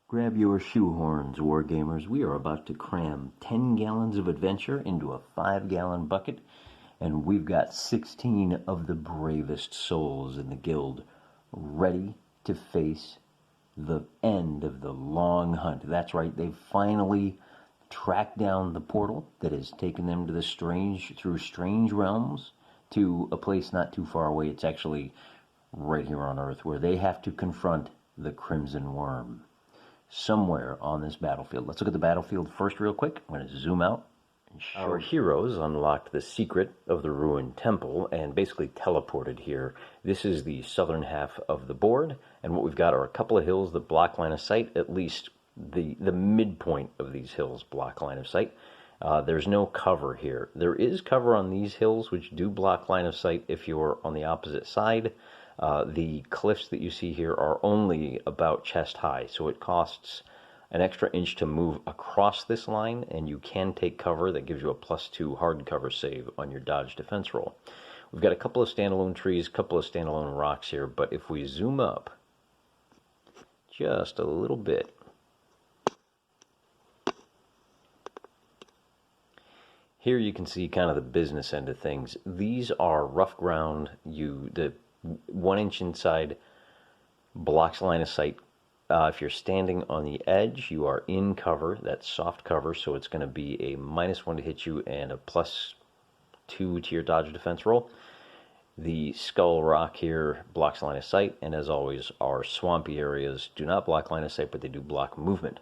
Grab your shoehorns, wargamers. We are about to cram 10 gallons of adventure into a 5-gallon bucket, and we've got 16 of the bravest souls in the guild ready to face the end of the long hunt. That's right, they've finally tracked down the portal that has taken them to through strange realms to a place not too far away. It's actually right here on Earth, where they have to confront the Crimson Wyrm somewhere on this battlefield. Let's look at the battlefield first real quick. I'm going to zoom out. Our heroes unlocked the secret of the ruined temple and basically teleported here. This is the southern half of the board, and what we've got are a couple of hills that block line of sight. At least the midpoint of these hills block line of sight. There's no cover here. There is cover on these hills, which do block line of sight if you're on the opposite side. The cliffs that you see here are only about chest high, so it costs an extra inch to move across this line, and you can take cover. That gives you a +2 hard cover save on your dodge defense roll. We've got a couple of standalone trees, a couple of standalone rocks here, but if we zoom up just a little bit, here you can see kind of the business end of things. These are rough ground. The 1 inch inside blocks line of sight. If you're standing on the edge, you are in cover. That's soft cover, so it's going to be a -1 to hit you and a +2 to your dodge defense roll. The skull rock here blocks line of sight, and as always, our swampy areas do not block line of sight, but they do block movement.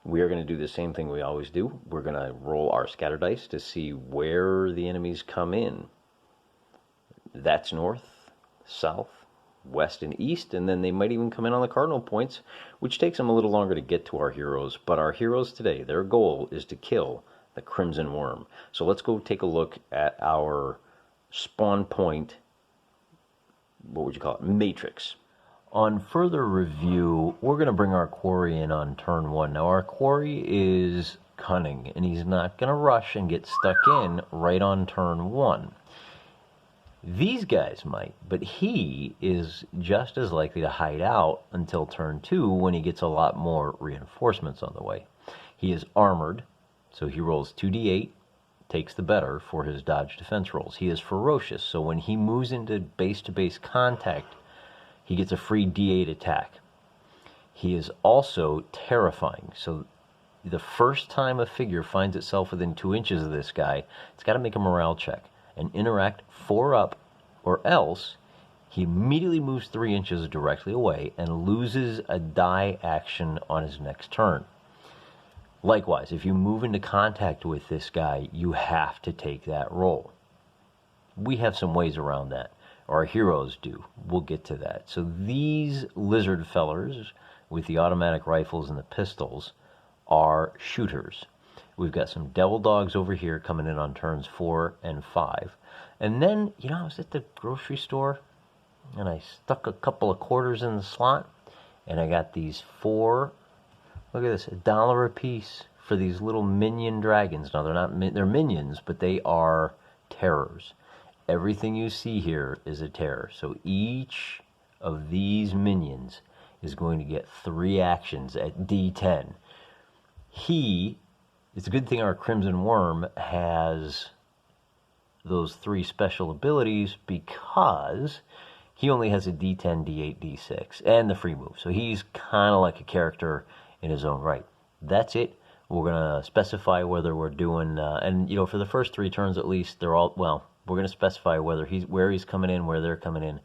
We are going to do the same thing we always do. We're going to roll our scatter dice to see where the enemies come in. That's north, south, west, and east, and then they might even come in on the cardinal points, which takes them a little longer to get to our heroes. But our heroes today, their goal is to kill the Crimson Wyrm. So let's go take a look at our spawn point, what would you call it, matrix. On further review, we're going to bring our quarry in on turn 1. Now, our quarry is cunning, and he's not going to rush and get stuck in right on turn 1. These guys might, but he is just as likely to hide out until turn 2 when he gets a lot more reinforcements on the way. He is armored, so he rolls 2d8, takes the better for his dodge defense rolls. He is ferocious, so when he moves into base-to-base contact, he gets a free d8 attack. He is also terrifying, so the first time a figure finds itself within 2 inches of this guy, it's got to make a morale check and interact 4 up, or else he immediately moves 3 inches directly away and loses a die action on his next turn. Likewise, if you move into contact with this guy, you have to take that roll. We have some ways around that. Our heroes do. We'll get to that. So these lizard fellers with the automatic rifles and the pistols are shooters. We've got some devil dogs over here coming in on turns 4 and 5. And then, I was at the grocery store, and I stuck a couple of quarters in the slot, and I got these 4, look at this, $1 a piece for these little minion dragons. Now, they're minions, but they are terrors. Everything you see here is a terror. So each of these minions is going to get 3 actions at D10. It's a good thing our Crimson Wyrm has those 3 special abilities, because he only has a D10, D8, D6, and the free move. So he's kind of like a character in his own right. That's it. We're going to specify whether we're doing, for the first 3 turns at least, they're all, we're going to specify where he's coming in, where they're coming in.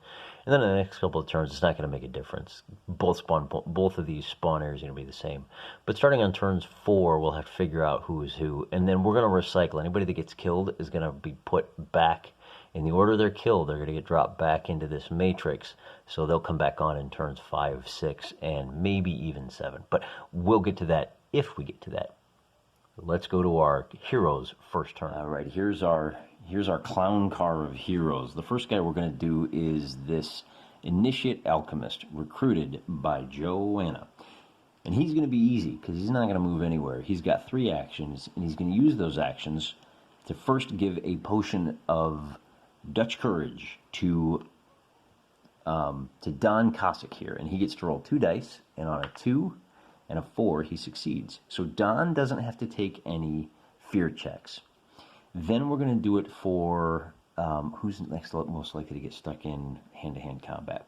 And then in the next couple of turns, it's not going to make a difference. Both of these spawn areas are going to be the same. But starting on turns 4, we'll have to figure out who is who. And then we're going to recycle. Anybody that gets killed is going to be put back. In the order they're killed, they're going to get dropped back into this matrix. So they'll come back on in turns 5, 6, and maybe even 7. But we'll get to that if we get to that. Let's go to our heroes' first turn. All right, here's our clown car of heroes. The first guy we're going to do is this Initiate Alchemist, recruited by Joanna. And he's going to be easy, because he's not going to move anywhere. He's got 3 actions, and he's going to use those actions to first give a potion of Dutch Courage to Don Cossack here. And he gets to roll 2 dice, and on a 2, and a 4, he succeeds. So Don doesn't have to take any fear checks. Then we're going to do it for who's next most likely to get stuck in hand-to-hand combat.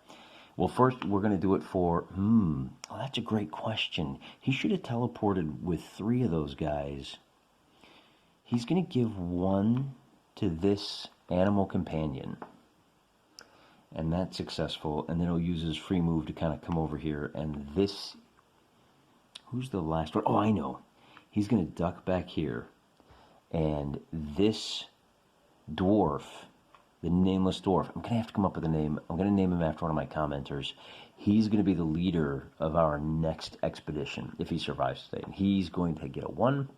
Well, first we're going to do it for, well, that's a great question. He should have teleported with 3 of those guys. He's going to give 1 to this animal companion. And that's successful. And then he'll use his free move to kind of come over here. And this, who's the last one? Oh, I know. He's going to duck back here. And this dwarf, the Nameless Dwarf, I'm going to have to come up with a name. I'm going to name him after one of my commenters. He's going to be the leader of our next expedition if he survives today. And he's going to get a 1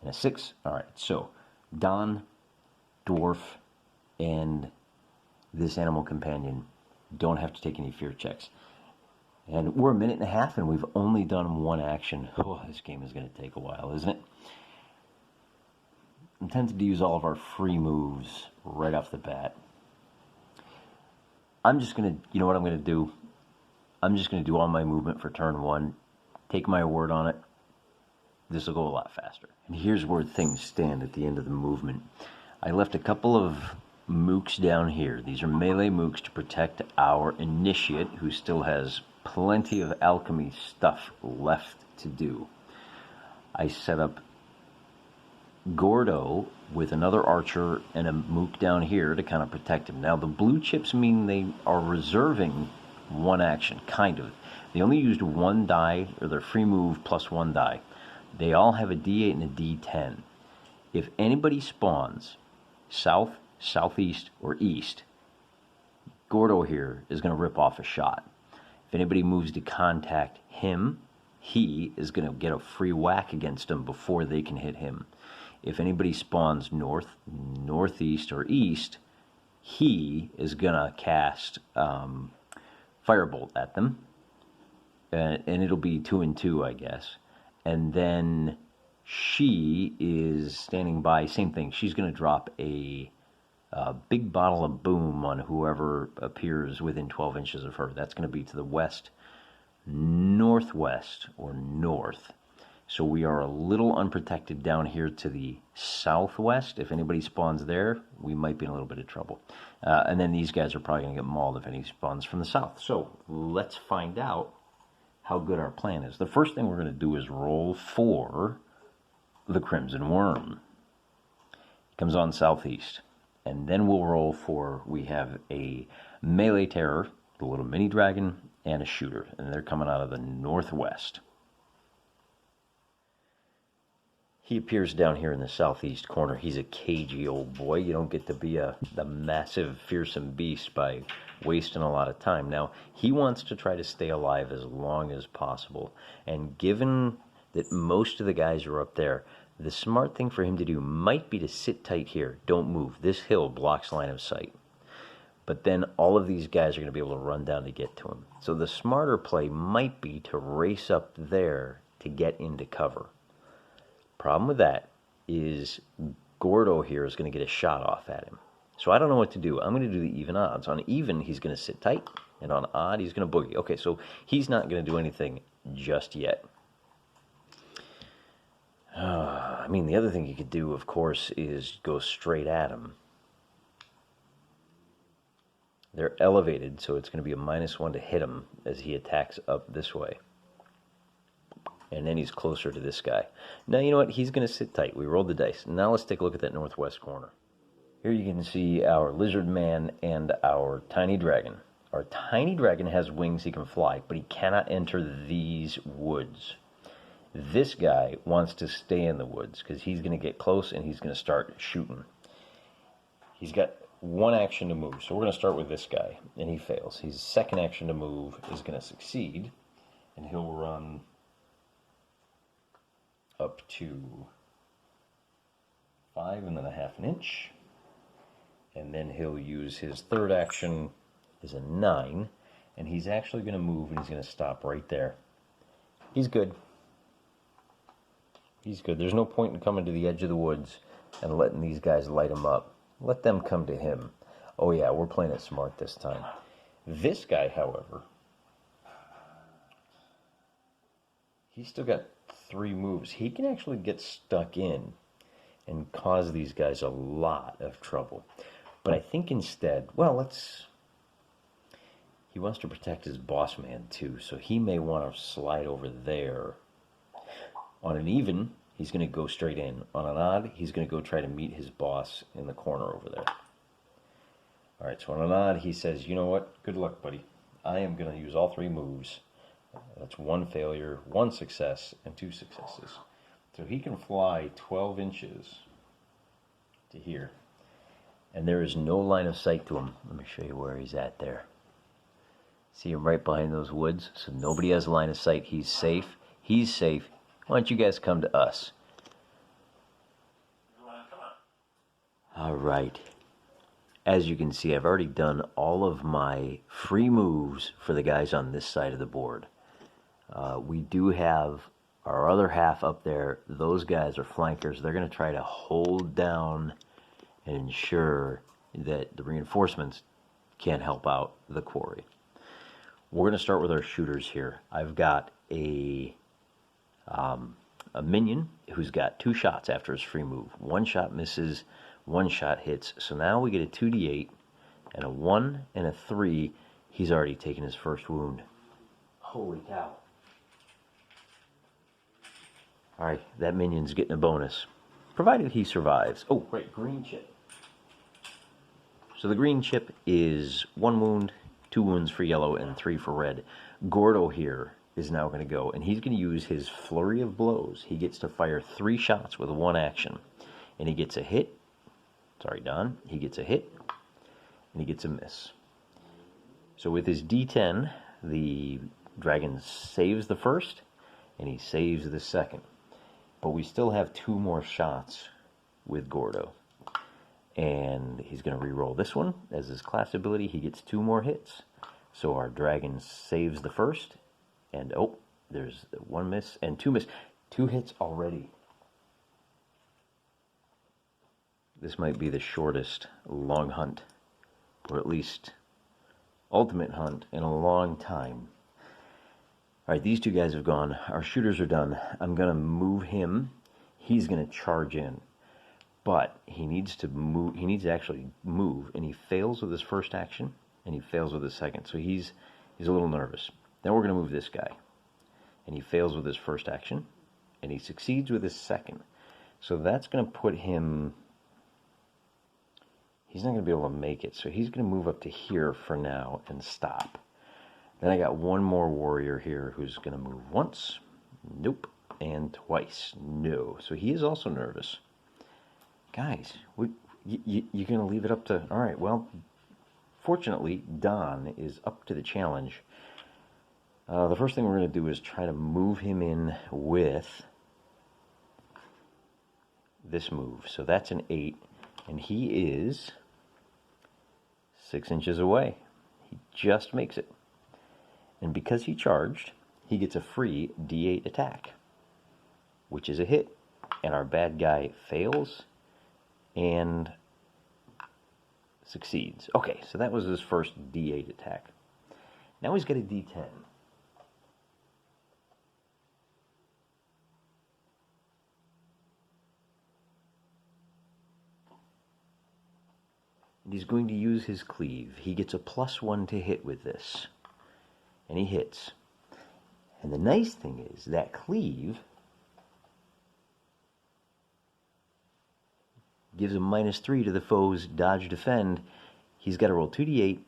and a 6. All right, so Don, Dwarf, and this animal companion don't have to take any fear checks. And we're a minute and a half, and we've only done 1 action. Oh, this game is going to take a while, isn't it? I'm tempted to use all of our free moves right off the bat. I'm just going to, you know what I'm going to do? I'm just going to do all my movement for turn 1. Take my word on it. This will go a lot faster. And here's where things stand at the end of the movement. I left a couple of mooks down here. These are melee mooks to protect our initiate, who still has plenty of alchemy stuff left to do. I set up Gordo with another archer and a mook down here to kind of protect him. Now the blue chips mean they are reserving 1 action, kind of. They only used 1 die, or their free move plus 1 die. They all have a D8 and a D10. If anybody spawns south, southeast, or east, Gordo here is going to rip off a shot. If anybody moves to contact him, he is going to get a free whack against them before they can hit him. If anybody spawns north, northeast, or east, he is going to cast Firebolt at them. And it'll be 2 and 2, I guess. And then she is standing by, same thing. She's going to drop a big bottle of boom on whoever appears within 12 inches of her. That's going to be to the west, northwest, or north. So we are a little unprotected down here to the southwest. If anybody spawns there, we might be in a little bit of trouble. And then these guys are probably going to get mauled if any spawns from the south. So let's find out how good our plan is. The first thing we're going to do is roll for the Crimson Wyrm. It comes on southeast. And then we'll roll for, we have a melee terror, the little mini dragon, and a shooter. And they're coming out of the northwest. He appears down here in the southeast corner. He's a cagey old boy. You don't get to be a massive, fearsome beast by wasting a lot of time. Now, he wants to try to stay alive as long as possible. And given that most of the guys are up there, the smart thing for him to do might be to sit tight here. Don't move. This hill blocks line of sight. But then all of these guys are going to be able to run down to get to him. So the smarter play might be to race up there to get into cover. Problem with that is Gordo here is going to get a shot off at him. So I don't know what to do. I'm going to do the even odds. On even, he's going to sit tight, and on odd, he's going to boogie. Okay, so he's not going to do anything just yet. I mean, the other thing you could do, of course, is go straight at him. They're elevated, so it's going to be a -1 to hit him as he attacks up this way. And then he's closer to this guy. Now, you know what? He's going to sit tight. We rolled the dice. Now let's take a look at that northwest corner. Here you can see our lizard man and our tiny dragon. Our tiny dragon has wings. He can fly, but he cannot enter these woods. This guy wants to stay in the woods because he's going to get close and he's going to start shooting. He's got 1 action to move, so we're going to start with this guy, and he fails. His second action to move is going to succeed, and he'll run up to 5 and then 1/2 inch, and then he'll use his third action as a 9, and he's actually going to move, and he's going to stop right there. He's good. He's good. There's no point in coming to the edge of the woods and letting these guys light him up. Let them come to him. Oh yeah, we're playing it smart this time. This guy, however, He's still got 3 moves. He can actually get stuck in and cause these guys a lot of trouble. But I think instead, well, he wants to protect his boss man too, so he may want to slide over there. On an even, he's going to go straight in. On an odd, he's going to go try to meet his boss in the corner over there. All right, so on an odd, he says, you know what? Good luck, buddy. I am going to use all 3 moves. That's 1 failure, 1 success, and 2 successes. So he can fly 12 inches to here. And there is no line of sight to him. Let me show you where he's at there. See him right behind those woods? So nobody has a line of sight. He's safe. He's safe. Why don't you guys come to us? All right. As you can see, I've already done all of my free moves for the guys on this side of the board. We do have our other half up there. Those guys are flankers. They're going to try to hold down and ensure that the reinforcements can't help out the quarry. We're going to start with our shooters here. I've got a minion who's got 2 shots after his free move. 1 shot misses, 1 shot hits. So now we get a 2d8 and a 1 and a 3. He's already taken his first wound. Holy cow. Alright, that minion's getting a bonus, provided he survives. Oh, right, green chip. So the green chip is 1 wound, 2 wounds for yellow, and 3 for red. Gordo here is now going to go, and he's going to use his flurry of blows. He gets to fire 3 shots with 1 action, and he gets a hit. Sorry, Don. He gets a hit, and he gets a miss. So with his D10, the dragon saves the first, and he saves the second. But we still have 2 more shots with Gordo. And he's going to re-roll this one. As his class ability, he gets 2 more hits. So our dragon saves the first. And, oh, there's 1 miss and 2 miss. 2 hits already. This might be the shortest long hunt, or at least ultimate hunt, in a long time. All right, these 2 guys have gone. Our shooters are done. I'm going to move him. He's going to charge in. But he needs to move. He needs to actually move, and he fails with his first action, and he fails with his second. So he's a little nervous. Then we're going to move this guy, and he fails with his first action, and he succeeds with his second. So that's going to put him. He's not going to be able to make it. So he's going to move up to here for now and stop. Then I got 1 more warrior here who's going to move once, nope, and twice, no. So he is also nervous. Guys, you're going to leave it up to... All right, well, fortunately, Don is up to the challenge. The first thing we're going to do is try to move him in with this move. So that's an 8, and he is 6 inches away. He just makes it. And because he charged, he gets a free D8 attack, which is a hit. And our bad guy fails and succeeds. Okay, so that was his first D8 attack. Now he's got a D10. And he's going to use his cleave. He gets a +1 to hit with this. And he hits. And the nice thing is that cleave gives him -3 to the foe's dodge defend. He's got to roll 2d8,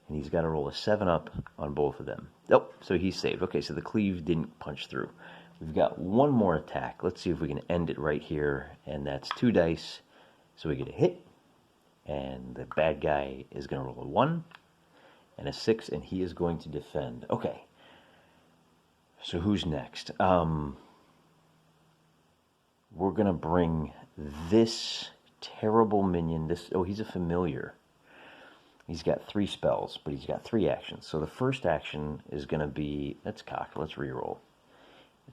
and he's got to roll a 7 up on both of them. Oh, so he's saved. Okay, so the cleave didn't punch through. We've got 1 more attack. Let's see if we can end it right here, and that's 2 dice. So we get a hit, and the bad guy is going to roll a 1 and a 6, and he is going to defend. Okay, so who's next? We're going to bring this terrible minion. He's a familiar. He's got 3 spells, but he's got 3 actions. So the first action is going to be, let's reroll,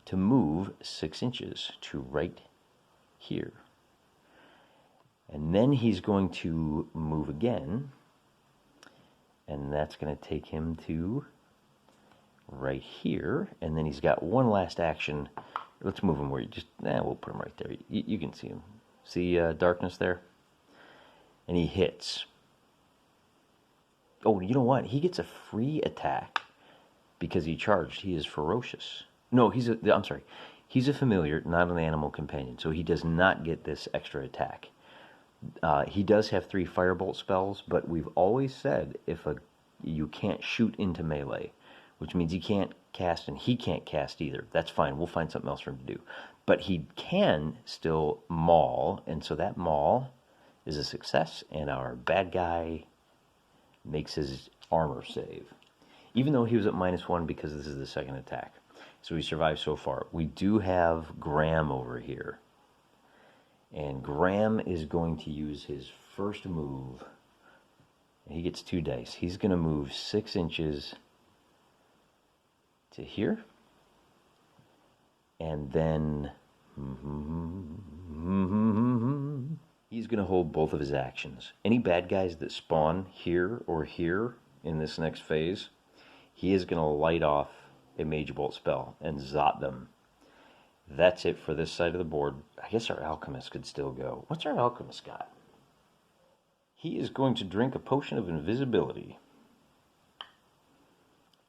to move 6 inches to right here. And then he's going to move again, and that's going to take him to right here, and then he's got one last action. Let's move him where you just, we'll put him right there. You can see him. See darkness there? And he hits. Oh, you know what? He gets a free attack because he charged. He is ferocious. No, I'm sorry. He's a familiar, not an animal companion, so he does not get this extra attack. He does have 3 firebolt spells, but we've always said you can't shoot into melee, which means he can't cast and he can't cast either. That's fine. We'll find something else for him to do. But he can still maul, and so that maul is a success, and our bad guy makes his armor save. Even though he was at -1 because this is the second attack. So he survived so far. We do have Graham over here. And Graham is going to use his first move. He gets 2 dice. He's going to move 6 inches to here. And then he's going to hold both of his actions. Any bad guys that spawn here or here in this next phase, he is going to light off a Mage Bolt spell and zot them. That's it for this side of the board. I guess our Alchemist could still go. What's our Alchemist got? He is going to drink a potion of invisibility.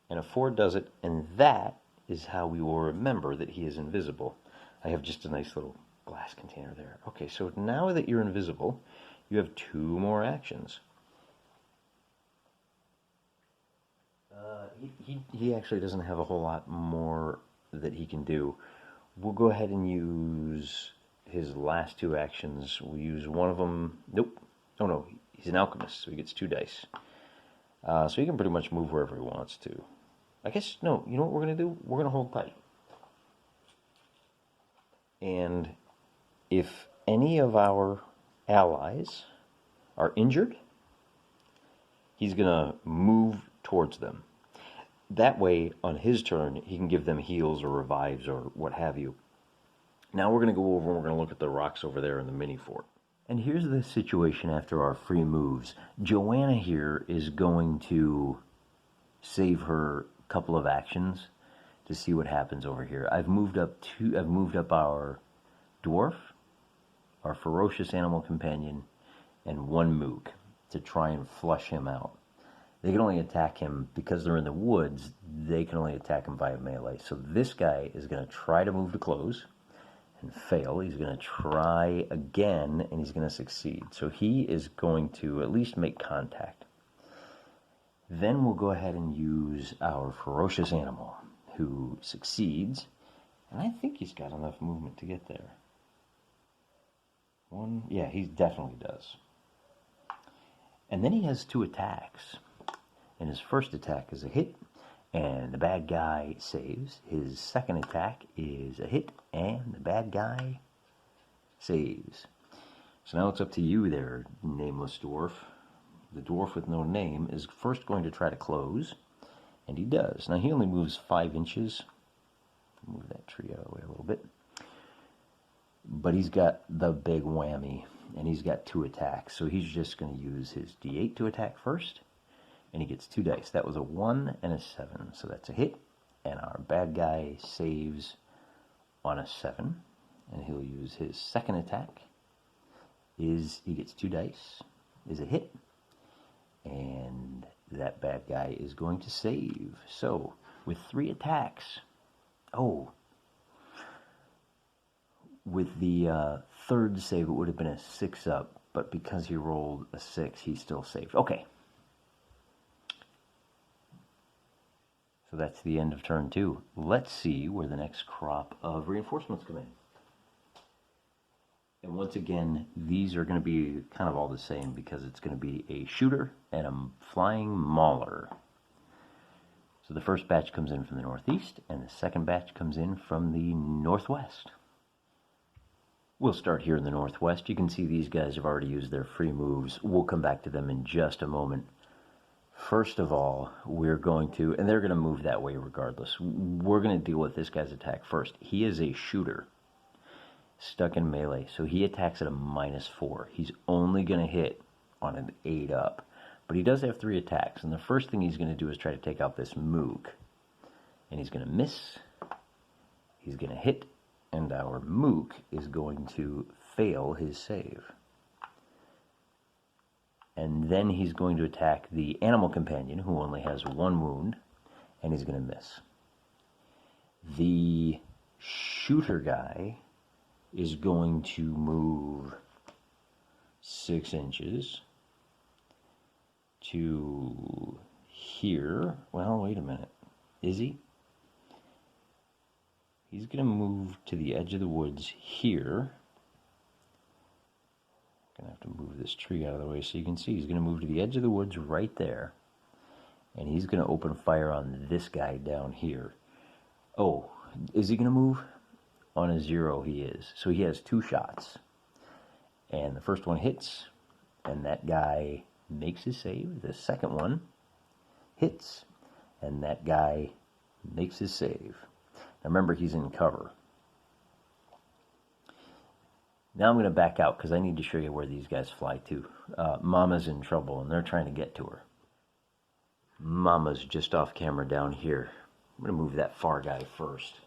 And a 4 does it, and that is how we will remember that he is invisible. I have just a nice little glass container there. Okay, so now that you're invisible, you have 2 more actions. He actually doesn't have a whole lot more that he can do. We'll go ahead and use his last 2 actions. We'll use one of them. Nope. Oh no, he's an alchemist, so he gets 2 dice. So he can pretty much move wherever he wants to. I guess, no, you know what we're going to do? We're going to hold tight. And if any of our allies are injured, he's going to move towards them. That way, on his turn, he can give them heals or revives or what have you. Now we're going to go over and we're going to look at the rocks over there in the mini fort. And here's the situation after our free moves. Joanna here is going to save her couple of actions to see what happens over here. I've moved up our dwarf, our ferocious animal companion, and 1 mook to try and flush him out. They can only attack him because they're in the woods. They can only attack him via melee. So this guy is going to try to move to close and fail. He's going to try again, and he's going to succeed. So he is going to at least make contact. Then we'll go ahead and use our ferocious animal, who succeeds. And I think he's got enough movement to get there. Yeah, he definitely does. And then he has 2 attacks. And his first attack is a hit, and the bad guy saves. His second attack is a hit, and the bad guy saves. So now it's up to you there, Nameless Dwarf. The dwarf with no name is first going to try to close, and he does. Now he only moves 5 inches. Move that tree out of the way a little bit. But he's got the big whammy, and he's got 2 attacks. So he's just going to use his D8 to attack first. And he gets 2 dice. That was a 1 and a 7. So that's a hit. And our bad guy saves on a 7. And he'll use his second attack. He gets 2 dice. Is a hit. And that bad guy is going to save. So with 3 attacks. Oh. With the third save, it would have been a 6 up. But because he rolled a 6, he still saved. Okay. So that's the end of turn 2. Let's see where the next crop of reinforcements come in. And once again, these are going to be kind of all the same because it's going to be a shooter and a flying mauler. So the first batch comes in from the northeast, and the second batch comes in from the northwest. We'll start here in the northwest. You can see these guys have already used their free moves. We'll come back to them in just a moment. First of all, we're going to, and they're going to move that way regardless. We're going to deal with this guy's attack first. He is a shooter, stuck in melee, so he attacks at a -4. He's only going to hit on an 8 up, but he does have 3 attacks, and the first thing he's going to do is try to take out this mook. And he's going to miss. He's going to hit. And our mook is going to fail his save. And then he's going to attack the animal companion, who only has 1 wound, and he's going to miss. The shooter guy is going to move 6 inches to here. Well, wait a minute. Is he? He's going to move to the edge of the woods here. Going to have to move this tree out of the way so you can see. He's going to move to the edge of the woods right there. And he's going to open fire on this guy down here. Oh, is he going to move? On a 0 he is. So he has 2 shots. And the first one hits, and that guy makes his save. The second one hits, and that guy makes his save. Now remember, he's in cover. Now I'm going to back out because I need to show you where these guys fly to. Mama's in trouble, and they're trying to get to her. Mama's just off camera down here. I'm going to move that far guy first.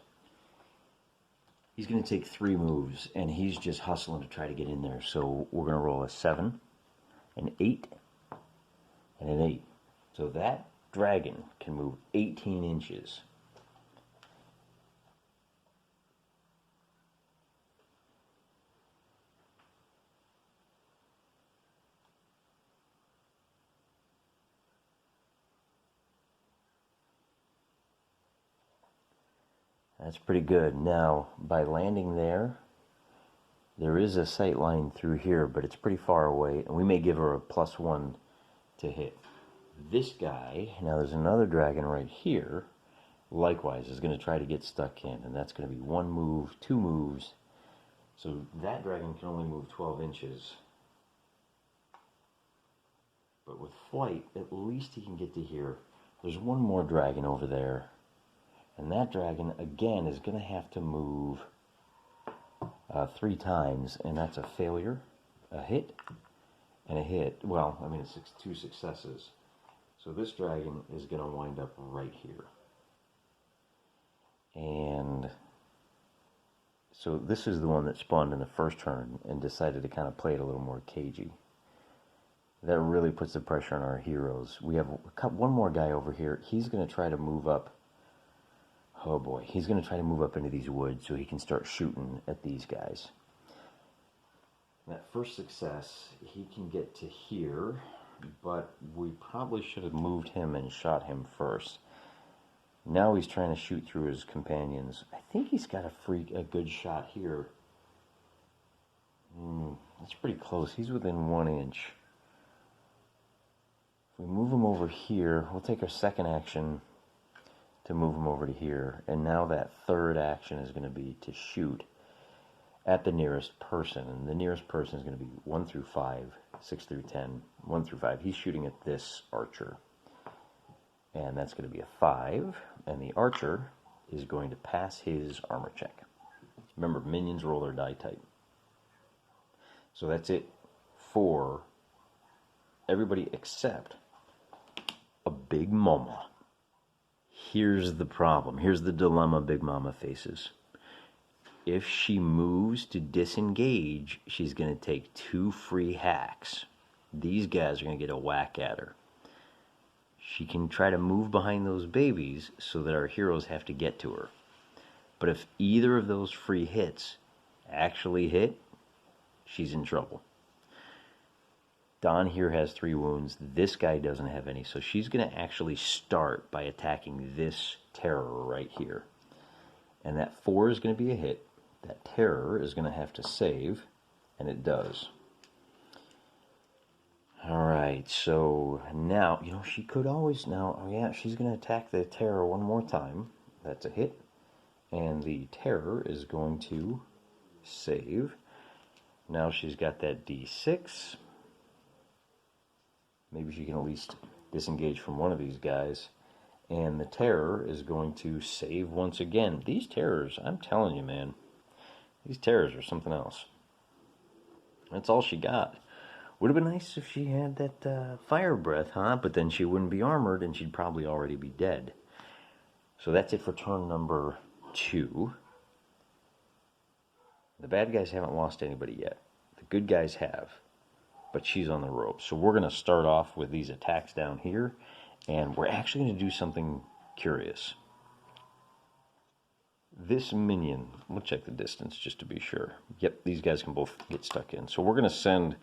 He's going to take 3 moves, and he's just hustling to try to get in there. So we're going to roll a 7, an 8, and an 8. So that dragon can move 18 inches. That's pretty good. Now, by landing there, there is a sight line through here, but it's pretty far away, and we may give her a +1 to hit. This guy, now there's another dragon right here, likewise, is going to try to get stuck in, and that's going to be 1 move, 2 moves. So that dragon can only move 12 inches. But with flight, at least he can get to here. There's 1 more dragon over there. And that dragon, again, is going to have to move 3 times, and that's a failure, a hit, and a hit. Well, I mean, it's 2 successes. So this dragon is going to wind up right here. And so this is the one that spawned in the first turn and decided to kind of play it a little more cagey. That really puts the pressure on our heroes. We have 1 more guy over here. He's going to try to move up. Oh boy, he's going to try to move up into these woods so he can start shooting at these guys. That first success, he can get to here, but we probably should have moved him and shot him first. Now he's trying to shoot through his companions. I think he's got a good shot here. That's pretty close. He's within 1 inch. If we move him over here, we'll take our second action to move him over to here, and now that third action is going to be to shoot at the nearest person, and the nearest person is going to be 1 through 5, 6 through 10, 1 through 5. He's shooting at this archer, and that's going to be a 5, and the archer is going to pass his armor check. Remember, minions roll their die type. So that's it for everybody except a Big Mama. Here's the problem. Here's the dilemma Big Mama faces. If she moves to disengage, she's going to take 2 free hacks. These guys are going to get a whack at her. She can try to move behind those babies so that our heroes have to get to her. But if either of those free hits actually hit, she's in trouble. Don here has 3 wounds. This guy doesn't have any. So she's going to actually start by attacking this terror right here. And that 4 is going to be a hit. That terror is going to have to save. And it does. Alright, so now, she could always now, she's going to attack the terror 1 more time. That's a hit. And the terror is going to save. Now she's got that D6. Maybe she can at least disengage from one of these guys. And the terror is going to save once again. These terrors, I'm telling you, man. These terrors are something else. That's all she got. Would have been nice if she had that fire breath, huh? But then she wouldn't be armored and she'd probably already be dead. So that's it for turn number 2. The bad guys haven't lost anybody yet. The good guys have, but she's on the ropes. So we're going to start off with these attacks down here, and we're actually going to do something curious. This minion, we'll check the distance just to be sure. Yep, these guys can both get stuck in. So we're going to send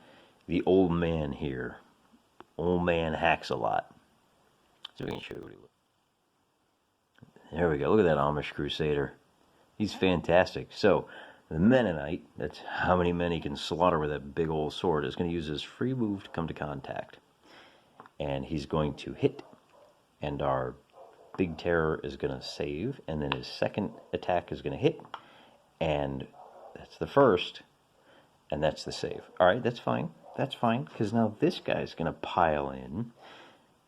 the old man here. Old man hacks a lot. So we can show you what he looks. There we go. Look at that Amish Crusader. He's fantastic. So the Mennonite, that's how many men he can slaughter with that big old sword, is going to use his free move to come to contact. And he's going to hit, and our Big Terror is going to save, and then his second attack is going to hit, and that's the first, and that's the save. All right, that's fine. That's fine, because now this guy's going to pile in,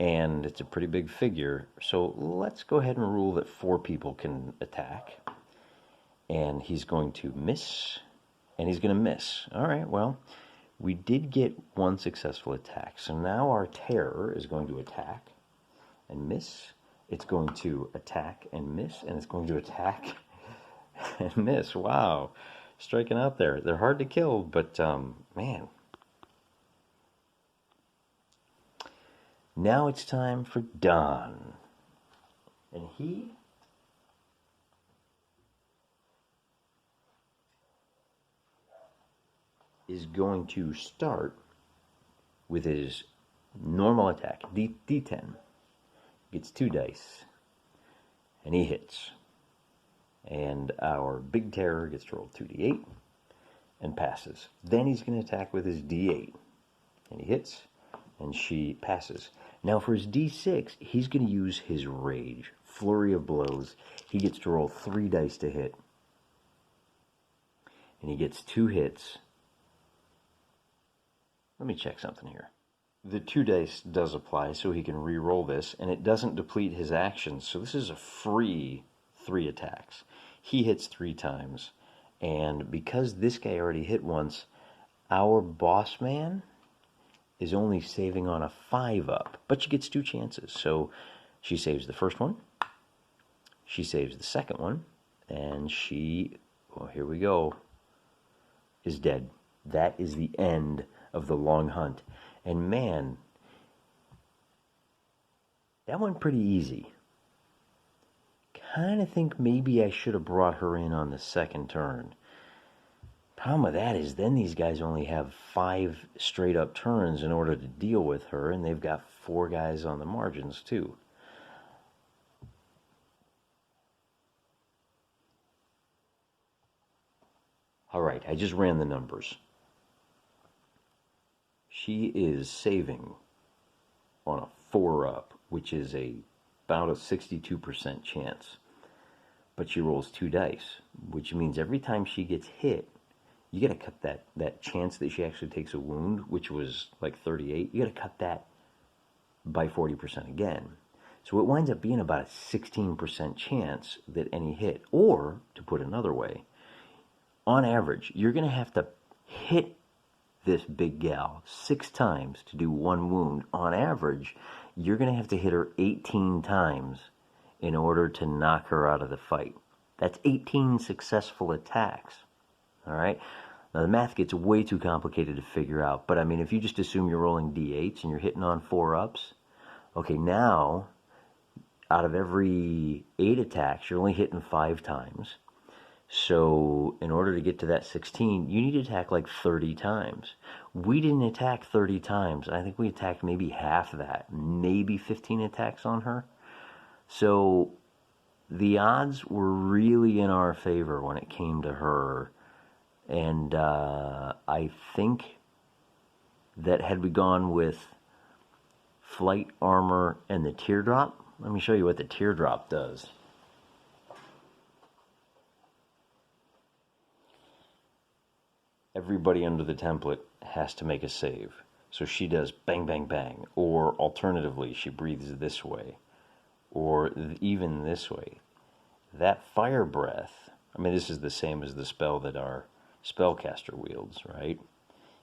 and it's a pretty big figure, so let's go ahead and rule that 4 people can attack, and he's going to miss, and he's going to miss. All right, well, we did get 1 successful attack, so now our Terror is going to attack and miss. It's going to attack and miss, and it's going to attack and miss. Wow, striking out there. They're hard to kill, but man. Now it's time for Don. And he is going to start with his normal attack, D10. Gets 2 dice, and he hits. And our Big Terror gets to roll 2d8 and passes. Then he's going to attack with his d8, and he hits, and she passes. Now for his d6, he's going to use his Rage, Flurry of Blows. He gets to roll 3 dice to hit, and he gets 2 hits. Let me check something here. The 2 dice does apply, so he can re-roll this, and it doesn't deplete his actions, so this is a free 3 attacks. He hits 3 times, and because this guy already hit once, our boss man is only saving on a 5-up, but she gets 2 chances, so she saves the first one, she saves the second one, and she, well, here we go, is dead. That is the end of the long hunt. And man, that went pretty easy. Kind of think maybe I should have brought her in on the second turn. Problem with that is then these guys only have 5 straight up turns in order to deal with her, and they've got 4 guys on the margins too. All right, I just ran the numbers. She is saving on a 4-up, which is about a 62% chance. But she rolls 2 dice, which means every time she gets hit, you got to cut that chance that she actually takes a wound, which was like 38. You got to cut that by 40% again. So it winds up being about a 16% chance that any hit, or to put another way, on average, you're going to have to hit this big gal 6 times to do 1 wound. On average, you're going to have to hit her 18 times in order to knock her out of the fight. That's 18 successful attacks. All right? Now, the math gets way too complicated to figure out, but I mean, if you just assume you're rolling d8s and you're hitting on 4-ups, okay, now, out of every 8 attacks, you're only hitting 5 times. So in order to get to that 16, you need to attack like 30 times. We didn't attack 30 times. I think we attacked maybe half of that, maybe 15 attacks on her. So the odds were really in our favor when it came to her. And I think that had we gone with flight armor and the teardrop, let me show you what the teardrop does. Everybody under the template has to make a save. So she does bang, bang, bang. Or alternatively, she breathes this way. Or even this way. That fire breath, I mean, this is the same as the spell that our spellcaster wields, right?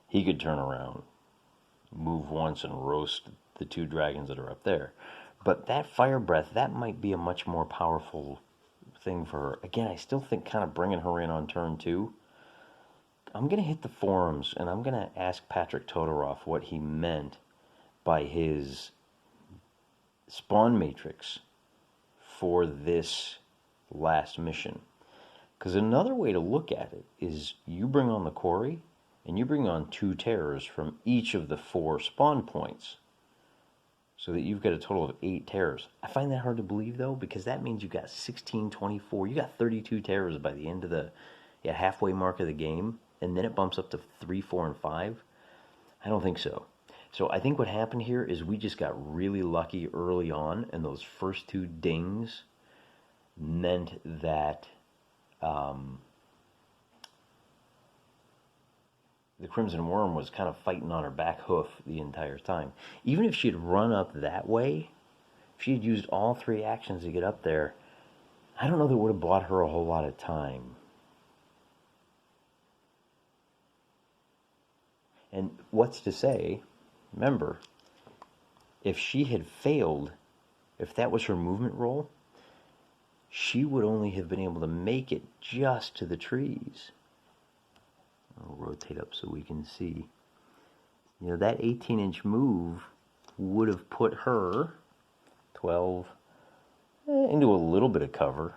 He could turn around, move once, and roast the 2 dragons that are up there. But that fire breath, that might be a much more powerful thing for her. Again, I still think kind of bringing her in on turn 2. I'm going to hit the forums, and I'm going to ask Patrick Todorov what he meant by his spawn matrix for this last mission. Because another way to look at it is you bring on the quarry, and you bring on 2 terrors from each of the 4 spawn points, so that you've got a total of 8 terrors. I find that hard to believe, though, because that means you've got 16, 24, you got 32 terrors by the end of the halfway mark of the game, and then it bumps up to 3, 4, and 5. I don't think so. So I think what happened here is we just got really lucky early on, and those first 2 dings meant that the Crimson Wyrm was kind of fighting on her back hoof the entire time. Even if she had run up that way, if she had used all 3 actions to get up there, I don't know that it would have bought her a whole lot of time. And what's to say, remember, if she had failed, if that was her movement roll, she would only have been able to make it just to the trees. I'll rotate up so we can see. You know, that 18-inch move would have put her 12 into a little bit of cover,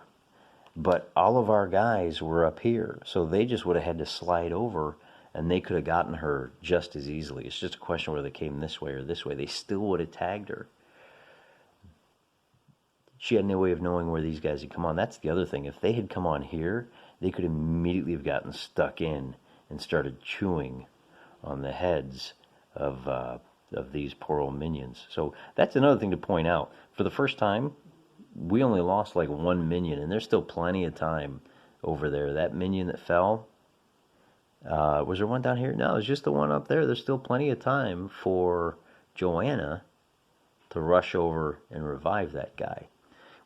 but all of our guys were up here, so they just would have had to slide over, and they could have gotten her just as easily. It's just a question whether they came this way or this way. They still would have tagged her. She had no way of knowing where these guys had come on. That's the other thing. If they had come on here, they could immediately have gotten stuck in and started chewing on the heads of these poor old minions. So that's another thing to point out. For the first time, we only lost like 1 minion, and there's still plenty of time over there. That minion that fell, was there one down here? No, it's just the one up there. There's still plenty of time for Joanna to rush over and revive that guy.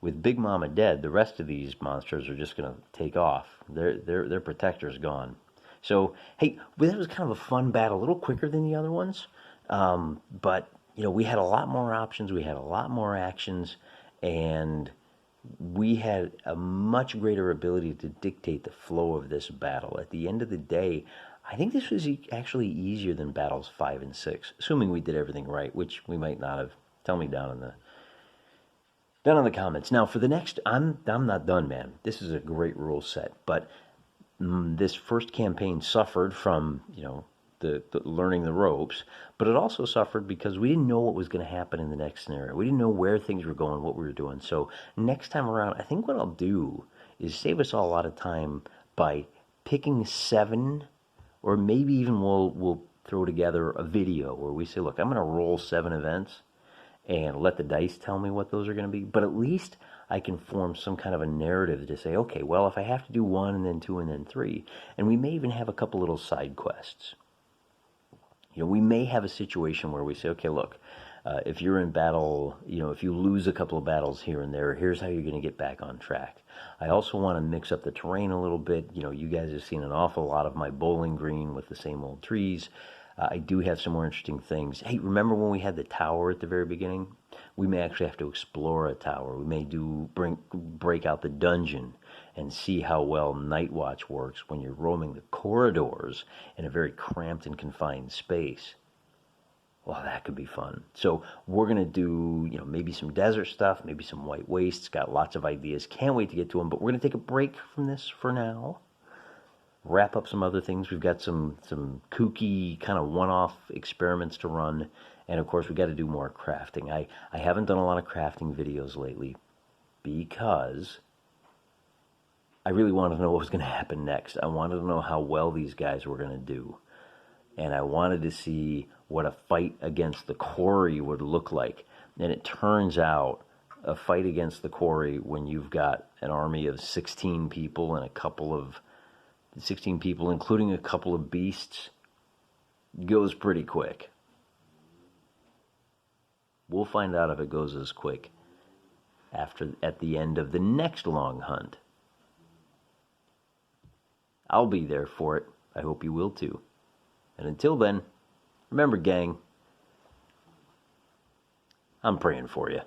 With Big Mama dead, the rest of these monsters are just going to take off. Their protector's gone. So, hey, that was kind of a fun battle, a little quicker than the other ones. But, you know, we had a lot more options, we had a lot more actions, and we had a much greater ability to dictate the flow of this battle. At the end of the day, I think this was actually easier than battles 5 and 6, assuming we did everything right, which we might not have. Tell me down in the comments. Now, for the next, I'm not done, man. This is a great rule set, but this first campaign suffered from, you know, the learning the ropes, but it also suffered because we didn't know what was going to happen in the next scenario. We didn't know where things were going, what we were doing. So next time around, I think what I'll do is save us all a lot of time by picking 7, or maybe even we'll throw together a video where we say, look, I'm going to roll 7 events and let the dice tell me what those are going to be. But at least I can form some kind of a narrative to say, okay, well, if I have to do 1 and then 2 and then 3, and we may even have a couple little side quests. You know, we may have a situation where we say, okay, look, if you're in battle, you know, if you lose a couple of battles here and there, here's how you're going to get back on track. I also want to mix up the terrain a little bit. You know, you guys have seen an awful lot of my bowling green with the same old trees. I do have some more interesting things. Hey, remember when we had the tower at the very beginning? We may actually have to explore a tower. We may break out the dungeon and see how well Nightwatch works when you're roaming the corridors in a very cramped and confined space. Well, that could be fun. So we're going to do, you know, maybe some desert stuff, maybe some white wastes. Got lots of ideas. Can't wait to get to them, but we're going to take a break from this for now. Wrap up some other things. We've got some kooky kind of one-off experiments to run. And, of course, we got to do more crafting. I haven't done a lot of crafting videos lately because I really wanted to know what was going to happen next. I wanted to know how well these guys were going to do. And I wanted to see what a fight against the quarry would look like. And it turns out a fight against the quarry when you've got an army of 16 people and 16 people, including a couple of beasts, goes pretty quick. We'll find out if it goes as quick at the end of the next long hunt. I'll be there for it. I hope you will too. And until then, remember, gang, I'm praying for you.